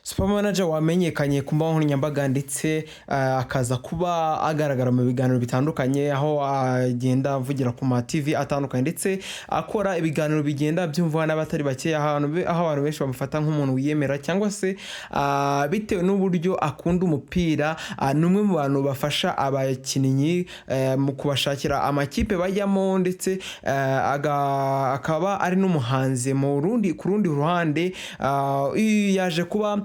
Super Manager wamenyekanye ku mbuga nkoranyambaga ndetse akaza kuba agaragara mu biganiro bitandukanye aho agenda avugira ku ma TV atandukanye ndetse akora ibiganiro bigenda byumvwa n'abatari bake aho abantu benshi bamufata nk'umuntu wiyemera cyangwa se bitewe n'uburyo akunda umupira. Numwe mu bantu bafasha abakinnyi mu kubashakira amakipe bajyamo ndetse akaba ari n'umuhanzi ku rundi ruhande. Yaje kuba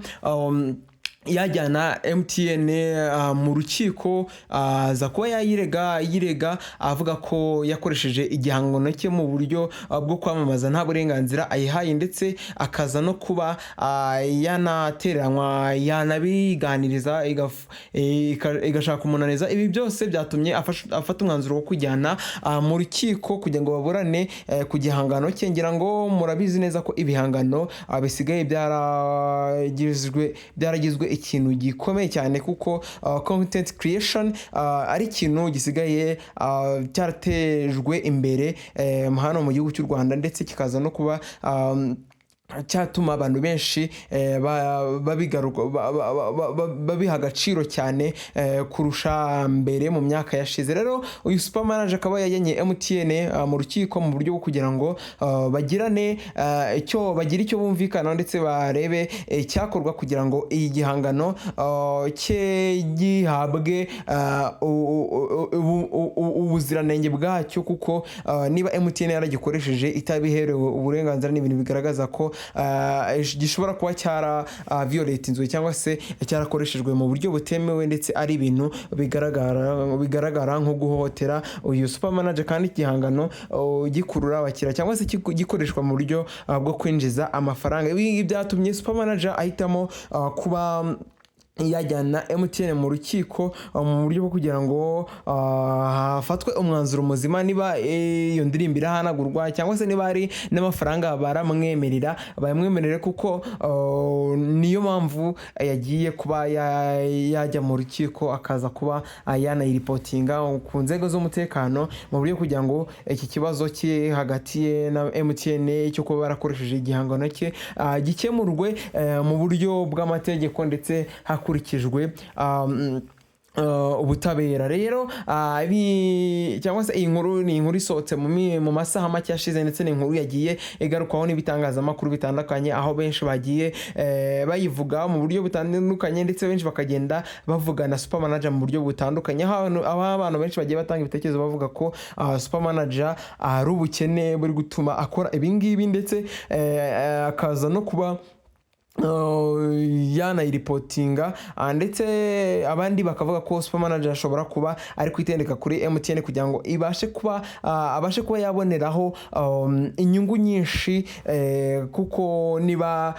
yajyana MTN mu rukiko aza kuba yirega avuga ko yakoresheje igihangano cye mu buryo bwo kwamamaza nta burenganzira ayihaye ndetse akaza no kuba yanateranywa yanabiganiriza igashaka umunaniza. Ibi byose byatumye afata umwanzuro wo kujyana mu rukiko kugira ngo baburane ku gihangano cye. Ngira ngo murabizi neza ko ibihangano bisigaye byaragizwe ikintu gikomeye cyane kuko content creation ari ikintu gisigaye cyaratejwe imbere hano mu gihugu cy'u Rwanda ndetse kikaza no kuba cyatuma abantu benshi babiha agaciro cyane kurusha mbere mu myaka yashize. Rero uyu Super Manager akaba yajyanye MTN mu rukiko mu buryo bwo kugira ngo bagire icyo bumvikana ndetse barebe cyakorwa kugira ngo iyi gihangano cye gihabwe ubuziranenge bwacyo kuko niba MTN yaragikoresheje itabiherewe uburenganzira ni ibintu bigaragaza ko gishobora kuba cyara violatinzwe cyangwa se cyarakoreshejwe mu buryo butemewe ndetse ari ibintu bigaragara nko guhohotera uyu Super Manager kandi igihangano gikurura abakira cyangwa se gikoreshwa mu buryo bwo kwinjiza amafaranga. Ibi byatumye Super Manager ahitamo kuba yajyana MTN mu rukiko mu buryo bwo kugira ngo hafatwe umwanzuro muzima niba iyo ndirimbo irahanagurwa cyangwa se niba ari n'amafaranga bayamwemerere kuko niyo mpamvu yagiye kuba yajya mu rukiko akaza kuba yanayiripotinga ku nzego z'umutekano mu buryo kugira ngo iki kibazo cye hagati ye na MTN cyo kuba barakoresheje igihangano cye gikemurwe mu buryo bw'amategeko ndetse hakurikijwe ubutabera. Rero cyangwa se iyi nkuru ni inkuru isohotse mu masaha make yashize ndetse ni inkuru yagiye igarukwaho n'ibitangazamakuru bitandukanye aho benshi bagiye bayivuga mu buryo butandukanye ndetse benshi bakagenda bavuga na Super Manager mu buryo butandukanye aho abantu benshi bagiye batanga ibitekerezo bavuga ko Super Manager ari ubukene buri gutuma akora ibingibi ndetse akaza no kuba yanayiripotinga ndetse abandi bakavuga ko Super Manager ashobora kuba ari kwitendeka kuri MTN kugira ngo abashe kuba yaboneraho inyungu nyinshi kuko niba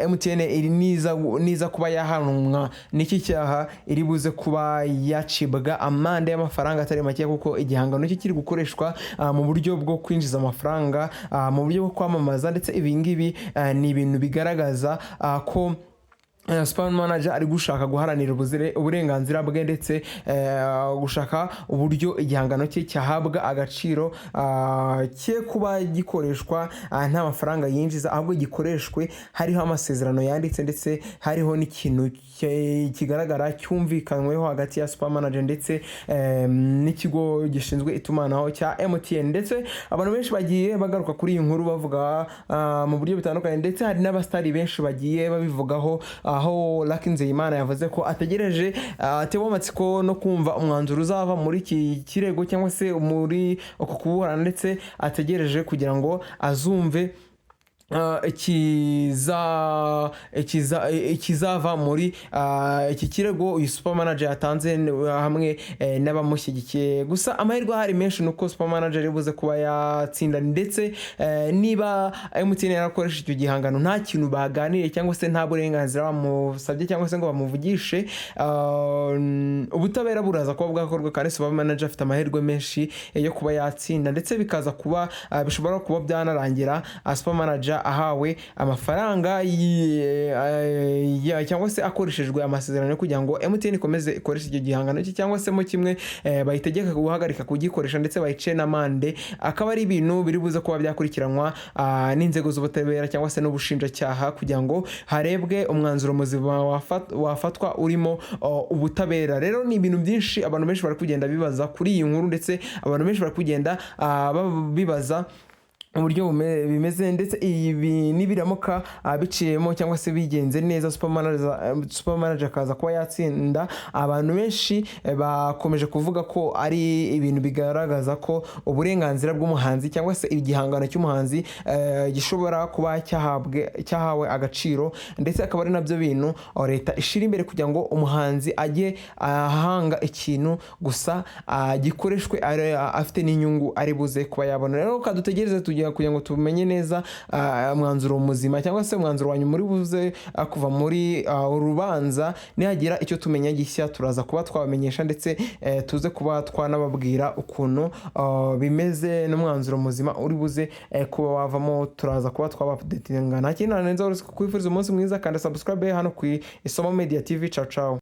MTN iri niza kuba yahanwa n'iki cyaha iri buze kuba yacibwa amande y'amafaranga atari make kuko igihangano cyo kiri gukoreshwa mu buryo bwo kwinjiza amafaranga mu buryo bwo kwamamaza ndetse ibingibi ni ibintu bigaragaza ko Super Manager ari gushaka guharanira uburenganzira bwe ndetse gushaka uburyo igihangano cye cyahabwa agaciro cye kuba gikoreshwa nta mafaranga yinjiza ahubwo gikoreshwe hariho amasezerano yanditse ndetse hariho n'ikintu kigaragara cyumvikanyweho hagati ya Super Manager ndetse n'ikigo gishinzwe itumanaho cya MTN. Ndetse abantu benshi bagiye bagaruka kuri iyi nkuru bavuga mu buryo bitandukanye ndetse hari n'abastari benshi bagiye babivugaho aho Lucky Nzeyimana yavuze ko ategereje atewe amatsiko no kumva umwanzuro uzava muri iki kirego cyangwa se muri uko kuburana ndetse ategereje kugira ngo azumve ikizava muri iki kirego uyu Super Manager yatanze hamwe n'abamushyigikiye. Gusa amahirwe hari menshi nuko Super Manager ribuze kuba yatsinda ndetse niba MTN yarakoresha icyo gihangano nta kintu baganiriye cyangwa se nta burenganzira bamusabye cyangwa se ngo bamuvugishe, ubutabera buraza kuba bwakorwa kandi Super Manager afite amahirwe menshi yo kuba yatsinda ndetse bikaza kuba bishobora kuba byanarangira Super Manager kurangira ahawe amafaranga cyangwa se akoreshejwe amasezerano kugira ngo MTN ikomeze ikoresha icyo gihangano cye, cyangwa se mo kimwe bayitegeka guhagarika kugikoresha ndetse bayice n'amande. Akaba ari ibintu biri buze kuba byakurikiranwa n'inzego z'ubutabera cyangwa se n'ubushinjacyaha kugira ngo harebwe umwanzuro muzima wafatwa urimo ubutabera. Rero ni ibintu byinshi abantu benshi bari kugenda bibaza kuri iyi nkuru, ndetse abantu benshi bari kugenda bibaza uburyo bimeze, ndetse ibi nibiramuka biciyemo cyangwa se bigenze neza super manager akaza kuba yatsinda, abantu benshi bakomeje kuvuga ko ari ibintu bigaragaza ko uburenganzira bw'umuhanzi cyangwa se igihangano cy'umuhanzi gishobora kuba cyahawe agaciro, ndetse akaba ari nabyo bintu leta ishira imbere kugira ngo umuhanzi ajye ahanga ikintu gusa gikoreshwe afite n'inyungu ari buze kuba yabona. Rero kadutegereze kugira ngo tumenye neza umwanzuro muzima cyangwa se umwanzuro wanyu muri buze kuva muri urubanza. Nihagira icyo tumenya gishya turaza kuba twabamenyesha, ndetse tuze kuba twanababwira ukuntu bimeze n'umwanzuro muzima uri buze kuba wavamo. Turaza kuba twabapdatinga. Nta kindi nanenza kwifuriza umunsi mwiza, kandi subscribe hano ku Isomo Media TV. Ciao ciao.